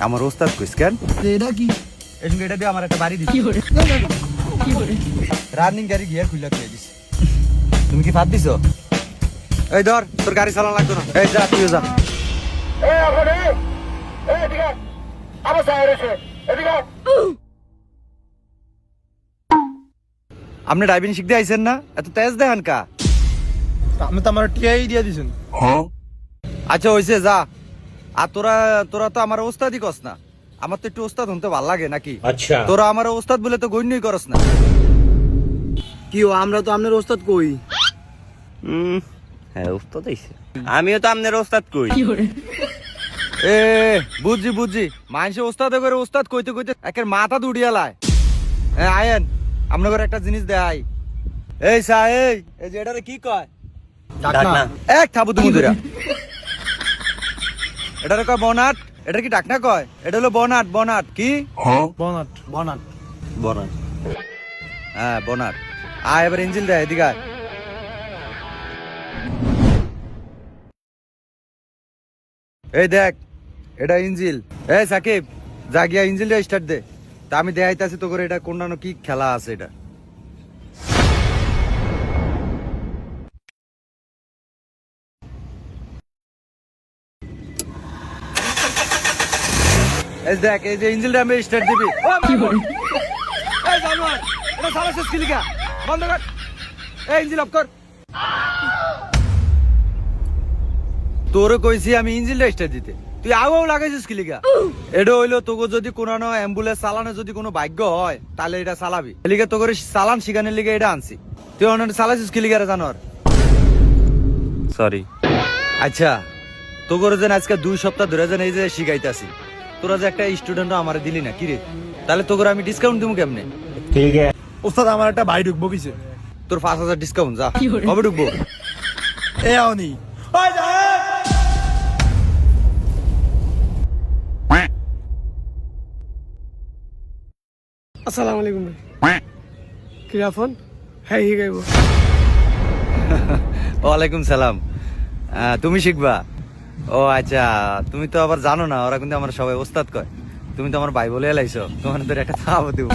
আমার ওস্তাদ কইস কেন এটা কি এই সঙ্গে এটা দিয়ে আমার একটা বাড়ি দিছি রানিং গাড়ি গিয়ার খুলে দিয়ে দিস তুমি কি ফাঁদ দিছো এই ধর তোর গাড়ি চালানো লাগতো না এই যা তুইও যা আপনি ড্রাইভিং শিখতে আইছেন না এত তেজ দেখান কা আপনি তো আমার টিআই দিয়ে দিছেন আচ্ছা হইছে যা আর তোরা তোরা তো আমার ওস্তাদই কস না আমার তো একটু ওস্তাদ হতে ভাল লাগে নাকি আচ্ছা তোরা আমার ওস্তাদ বলে তো গণ্যই করস না কি ও আমরা তো আপনার ওস্তাদ কই হ্যাঁ ওস্তাদ আইছে আমিও তো আপনার ওস্তাদ কই এ বুঝছি বুঝছি মানুষে ওস্তাদ করে ওস্তাদ কইতে কইতে একের মাথা দুড়িয়া লায় আয়েন আপনাদের একটা জিনিস দেখাই এই সা এই যে এটারে কি কয় ডাকনা এক থাবু তুমি ধরে এটারে কয় বনাট এটা কি ডাকনা কয় এটা হলো বনাট বনাট কি বনাট বনাট বনাট হ্যাঁ বনাট আয় এবার ইঞ্জিল দেয় এদিকে আয়। এই দেখ এটা ইঞ্জিল এই সাকিব যা গিয়া ইঞ্জিলটা স্টার্ট দে তা আমি দেখাইতাছি তো করে এটা কোন কি খেলা আছে এটা এই দেখ এই যে ইঞ্জিলটা আমি স্টার্ট দিবি এই জানোয়ার এটা সারাসিস কি লিখা বন্ধ কর এই ইঞ্জিল অফ কর তোরে কইছি আমি ইঞ্জিনটা স্টার্ট দিতে তুই আগাও লাগাইছিস কি লিগা এটা হইলো তোকে যদি কোনো অ্যাম্বুলেন্স চালানো যদি কোনো ভাগ্য হয় তাহলে এটা চালাবি লিগে তোকে চালান শিখানোর লিগে এটা আনছি তুই অন্য চালাইছিস কি লিগা রে জানোয়ার সরি আচ্ছা তোকে যেন আজকে 2 সপ্তাহ ধরে যেন এই যে শিখাইতাছি তোরা যে একটা স্টুডেন্ট আমার দিলি না কি রে তাহলে তোকে আমি ডিসকাউন্ট দিব কেমনে ঠিক আছে ওস্তাদ আমার একটা ভাই ঢুকবো কিসে তোর 5000 ডিসকাউন্ট যা কবে ঢুকবো এ আওনি আসসালামু আলাইকুম ভাই কি ফোন হ্যাঁ হি গাইবো ওয়ালাইকুম সালাম তুমি শিখবা ও আচ্ছা তুমি তো আবার জানো না ওরা কিন্তু আমার সবাই ওস্তাদ কয় তুমি তো আমার ভাই বলে এলাইছো তোমার তোর একটা থাবো দিব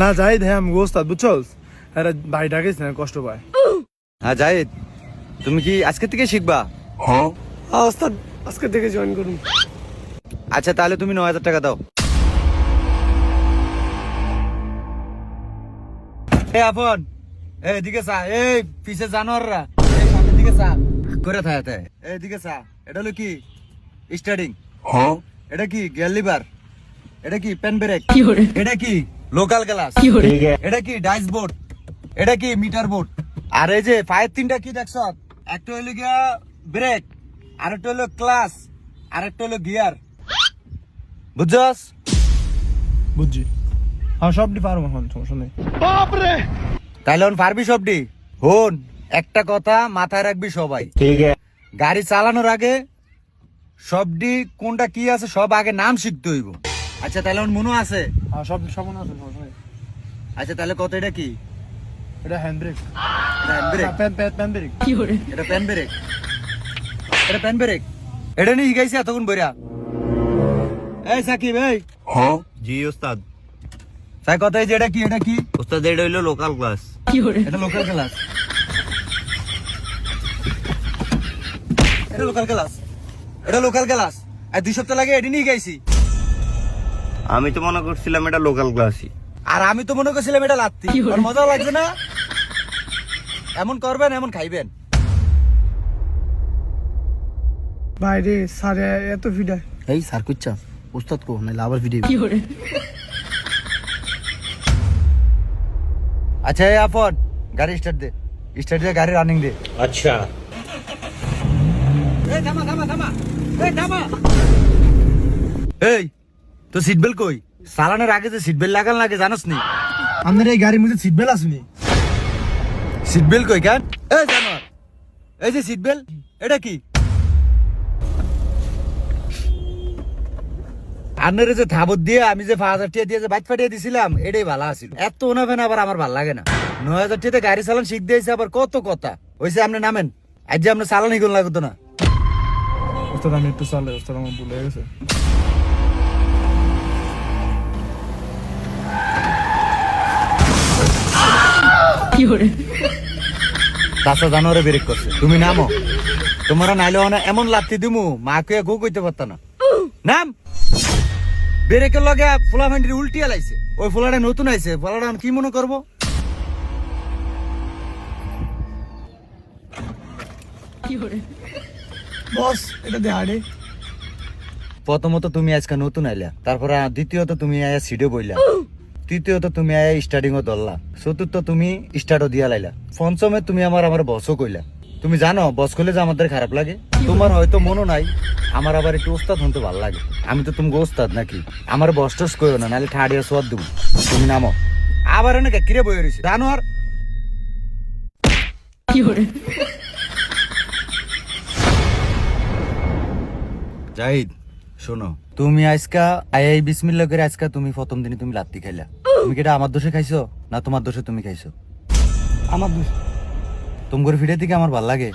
না যাই দে আমি ওস্তাদ বুঝছস আরে ভাই ডাকিস না কষ্ট পায় হ্যাঁ জাহিদ তুমি কি আজকে থেকে শিখবা হ্যাঁ ওস্তাদ আজকে থেকে জয়েন করুন আচ্ছা তাহলে তুমি 9000 টাকা দাও এই আপন এই দিকে চা এই পিছে জানোয়াররা এই সামনের দিকে চা করে থাকে এই দিকে চা এটা হলো কি স্টার্টিং হ্যাঁ এটা কি গিয়ার লিভার এটা কি পেন ব্রেক এটা কি লোকাল গ্লাস ঠিক আছে এটা কি ডাইস বোর্ড এটা কি মিটার বোর্ড আর এই যে ফায়ার তিনটা কি দেখছ একটা হলো গিয়া ব্রেক আরেকটা হলো ক্লাস আরেকটা হলো গিয়ার বুঝছস বুঝছি হ্যাঁ সবটি পারবো এখন সমস্যা নেই তাইলে হন পারবি সবটি হন একটা কথা মাথায় রাখবি সবাই ঠিক আছে গাড়ি চালানোর আগে সবটি কোনটা কি আছে সব আগে নাম শিখতে হইব আচ্ছা তাহলে হন মনে আছে হ্যাঁ সব সব মনে আছে সমস্যা নেই আচ্ছা তাহলে কত এটা কি এটা হ্যান্ড ব্রেক এটা হ্যান্ড ব্রেক প্যান ব্রেক এটা পেন ব্রেক এটা পেন ব্রেক এটা নিয়ে শিখাইছি এতক্ষণ বইরা এই সাকিব এই হ্যাঁ জি ওস্তাদ সাই কথাই যে এটা কি ওস্তাদ এটা হইলো লোকাল ক্লাস এটা লোকাল ক্লাস এটা লোকাল ক্লাস এটা লোকাল ক্লাস আর 2 সপ্তাহ লাগে এটি নিয়ে গেছি আমি তো মনে করছিলাম এটা লোকাল ক্লাসই আর আমি তো মনে করছিলাম এটা লাত্তি আর মজা লাগছে না এমন করবেন এমন খাইবেন বাইরে সারে এত ভিড়ায় এই স্যার কুচ্চা উস্তাদ কো না আবার ভিডিও আচ্ছা এই আপন গাড়ি স্টার্ট দিয়ে গাড়ি রানিং দে আচ্ছা এই থামা এই তো সিট বেল্ট কই চালানোর আগে যে সিট বেল্ট লাগান লাগে জানোস নি আপনার এই গাড়ির মধ্যে সিট বেল্ট আসেনি সিট বেল্ট কই কেন এই জানোয়ার এই যে সিট বেল্ট এটা কি আন্নারে যে থাবত দিয়ে আমি যে 5000 টাকা দিয়ে যে বাইক ফাটিয়ে দিছিলাম এটাই ভালো আছিল এত ওনাবেন আবার আমার ভালো লাগে না 9000 টাকাতে গাড়ি চালান শিখ দিয়েছে আবার কত কথা হইছে আপনি নামেন আজ যে আপনি চালানি কোন লাগতো না ওস্তাদ আমি একটু চালাই, ওস্তাদ আমার ভুলে গেছে। রাস্তা জানোয়ারে ব্রেক করছে, তুমি নামো। তোমরা নাইলে এমন লাত্তি দিমু মাকে গো কইতে পারত না। নাম ব্রেকের লগে ফুলা ভান্ডির উল্টিয়া লাইছে, ওই ফুলাটা নতুন আইছে, ফুলাটা কি মনে করবো? বস এটা দেখাড়ে। প্রথমত তুমি আজকে নতুন আইলা, তারপরে দ্বিতীয়ত তুমি আয়া সিডে বইলা, তৃতীয়ত তুমি আয়া স্টার্টিং ও ধরলা, চতুর্থ তুমি স্টার্টও দিয়া লাইলা, পঞ্চমে তুমি আমার বসও কইলা। তুমি জানো বস কইলে যে আমাদের খারাপ লাগে? তোমার হয়তো মনে নাই, আমার আবার একটু ওস্তাদ হতে ভালো লাগে। আমি তো তুমি ওস্তাদ নাকি? আমার বস টস কইও না, নাহলে ঠাড়িয়া সোয়াদ দেবো। তুমি নামো। আবার অনেক কিরে বই রয়েছে জানোয়ার। জাহিদ শোনো, তুমি আজকা আই বিসমিল্লাহ করে আজকা তুমি প্রথম দিনে তুমি লাত্তি খাইলা। তুমি কি এটা আমার দোষে খাইছো না তোমার দোষে তুমি খাইছো? আমার দোষ। তুমি করে ফিরে দিকে আমার ভাল লাগে।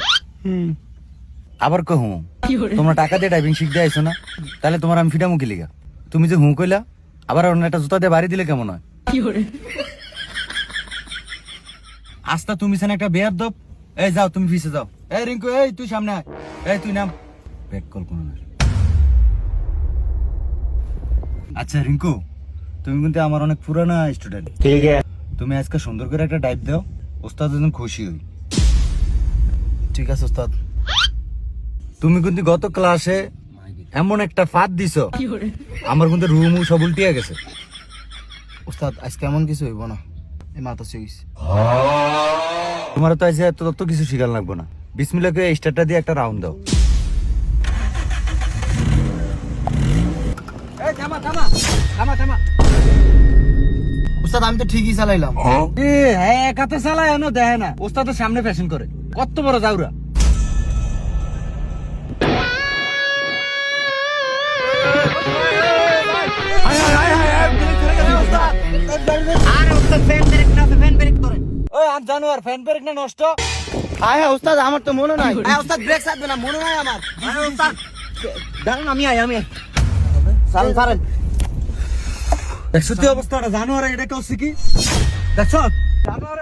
আবার কহু তোমরা টাকা দিয়ে ড্রাইভিং শিখতে আইছো না, তাহলে তোমার আমি ফিটা মুখি লিগা। তুমি যে কইলা, আবার অন্য একটা জুতা দিয়ে বাড়ি দিলে কেমন হয়? আস্তা তুমি সেন একটা বেয়ার দপ। এই যাও তুমি পিছে যাও। এই রিঙ্কু, এই তুই সামনে আয়। এই তুই নাম। ব্যাক কল কোন না। আচ্ছা রিঙ্কু, তুমি কিন্তু আমার অনেক পুরানা স্টুডেন্ট। ঠিক আছে, তুমি আজকে সুন্দর করে একটা ডাইভ দাও, ওস্তাদ যেন খুশি হই। ঠিক আছে ওস্তাদ। তুমি কিন্তু গত ক্লাসে এমন একটা ফাঁদ দিছ, আমার কিন্তু রুম সব উল্টিয়ে গেছে। ওস্তাদ আজকে এমন কিছু হইব না, এই মাথা শিখিস। তোমার তো আজ তত কিছু শিখাল লাগবো না। বিসমিল্লাহ করে স্টারটা দিয়ে একটা রাউন্ড দাও। ওস্তাদ আমি তো ঠিকই চালাইলাম। এক হাতে চালায় এনো দেয় না, ওস্তাদ সামনে ফ্যাশন করে। কত বড় জাউরা! জানোয়ার ফ্যান ব্রেক না নষ্ট। হ্যাঁ হ্যাঁ ওস্তাদ, আমার তো মনে নাই। হ্যাঁ ওস্তাদ ব্রেক ছাড়বে না, মনে নাই আমার। ওস্তাদ দাঁড়ান, আমি সারেন সারেন। দেখছো তুই অবস্থাটা? জানোয়ার এটা কেউ শিখি দেখছো? জানোয়ার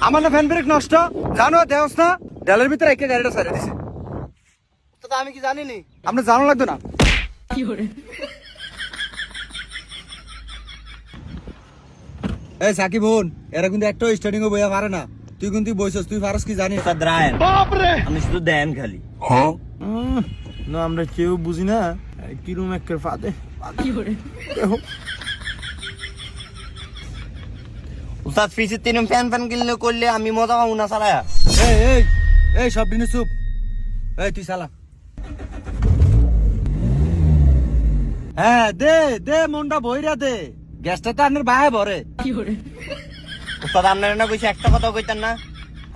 আমার না ফ্যান ব্রেক নষ্ট, জানোয়ার দেওস না, ডালের ভিতরে একে গাড়িটা সারিয়ে দিছে। ওস্তাদ আমি কি জানিনি? আপনার জানো লাগতো না? এই সাকিব বোন, এরা কিন্তু একটা স্টার্টিং এ বইয়া পারে না। তুই কিন্তু বইছস, তুই পারস কি জানিস? রায়ন আপনি শুধু দেন খালি। না আমরা কেউ বুঝি না কিরম একের ফাঁদে। উস্তাদ ফিসে তিন ফ্যান ফ্যান কিনলে করলে আমি মজা পাবো না সারায়া। এই এই এই সব দিনে চুপ। এই তুই শালা। হ্যাঁ দে দে, মনটা বইরা দে, গ্যাসটা তো আপনার বাহে ভরে। উস্তাদ আপনার না কইছে একটা কথা কইতেন না,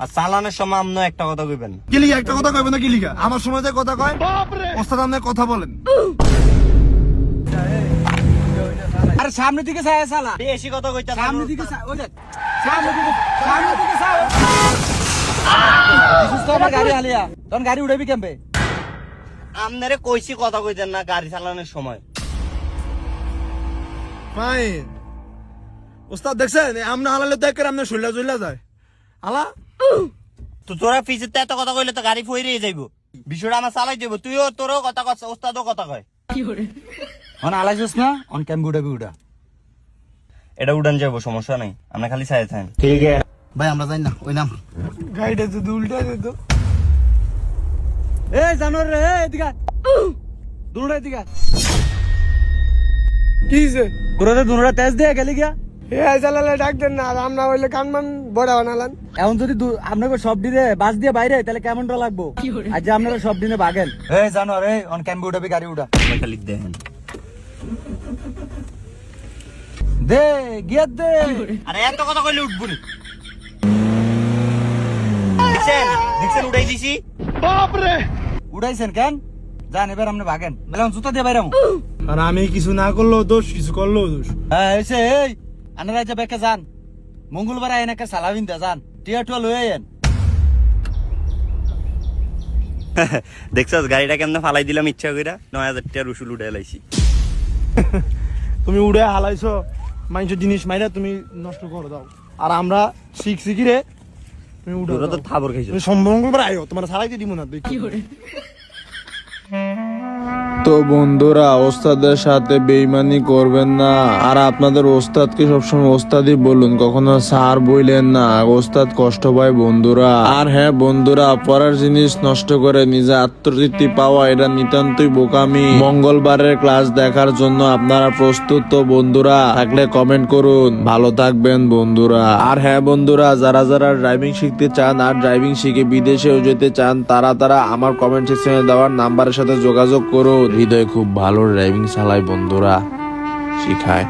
আর চালানোর সময় আপনিও একটা কথা কইবেন। কিলিগা একটা কথা কইবেন না? কিলিগা আমার সময় যে কথা কয় ওস্তাদ আপনি কথা বলেন। আরে সামনের দিকে চায় শালা, বেশি কথা কইতেন। সামনের দিকে চায়, ওই দেখ সামনের দিকে চায়। বিশুস তো আমার গাড়ি আলিয়া, তখন গাড়ি উড়াবি কেমবে? আপনারে কইছি কথা কইতেন না গাড়ি চালানোর সময়। ফাইন ওস্তাদ দেখছেন, আমরা হালালে দেখ করে আমরা শুইলা জুইলা যায় হালা। তো তোরা ফিসের এত কথা কইলে তো গাড়ি ফইরে যাইবো। বিষয়টা আমার চালাই দেবো, তুইও তোরও কথা কস, ওস্তাদও কথা কয়। অন আলাইছিস না, অন কেমবে উড়াবি উড়া। এটা উড়ান যাবো, সমস্যা নাই, আমরা খালি চাই থাকেন। ঠিক আছে ভাই, আমরা যাই না ওই নাম। গাড়িটা যদি উল্টা দিত। এ জানোয়ার রে, এদিকে দুনুরা এদিকে। কি হইছে? তোরা তো দুনুরা তেজ দিয়ে গেলি গিয়া। এ চালালে ডাক দেন না, আর আমরা হইলে কানমান বড় বানালাম। এখন যদি আপনাকে সব দিনে বাস দিয়ে বাইরে, তাহলে কেমনটা লাগবো? আজ যে আপনারা সব দিনে বাগেন। এই জানোয়ার, এই অন কেমবে উঠাবি গাড়ি উঠা। খালি দেখেন। দে গিয়া দে। আরে এত কথা কইলে উঠবো নি? দেখছেন দেখছেন উড়াই দিছি। উড়াইছেন কেন? যান এবার আপনি ভাগেন, এখন জুতা দিয়ে বাইরে। আর আমি কিছু না করলেও দোষ, কিছু করলেও দোষ। হ্যাঁ এসে এই আনারা যে বেকে যান, মঙ্গলবার আইন একটা সালাবিন দে যান, টিয়া টুয়া লয়ে আইন। দেখছস গাড়িটা কেমনে ফালাই দিলাম ইচ্ছা কইরা 9000 টাকা রসুল উঠাই লাইছি। তুমি উড়ে হালাইছো মানুষের জিনিস মাইরা তুমি নষ্ট করে দাও, আর আমরা শিখছি কি রে তুমি উড়ে তোরা তো থাবর খাইছো। তুমি সম্ভব করে আয়ো, তোমার সারাইতে দিব না দেখি। তো বন্ধুরা ওস্তাদের সাথে বেইমানি করবেন না, আর আপনাদের ওস্তাদকে সবসময় ওস্তাদই বলুন, কখনো স্যার বইলেন না, ওস্তাদ কষ্ট পায় বন্ধুরা। আর হ্যাঁ বন্ধুরা, পড়ার জিনিস নষ্ট করে নিজে আত্মতৃপ্তি পাওয়া এটা নিতান্তই বোকামি। মঙ্গলবারের ক্লাস দেখার জন্য আপনারা প্রস্তুত তো বন্ধুরা? থাকলে কমেন্ট করুন। ভালো থাকবেন বন্ধুরা। আর হ্যাঁ বন্ধুরা, যারা যারা ড্রাইভিং শিখতে চান আর ড্রাইভিং শিখে বিদেশেও যেতে চান, তারা আমার কমেন্ট সেকশনে দেওয়ার নাম্বারের সাথে যোগাযোগ করুন। হৃদয় খুব ভালো ড্রাইভিং চালায় বন্ধুরা, শিখায়।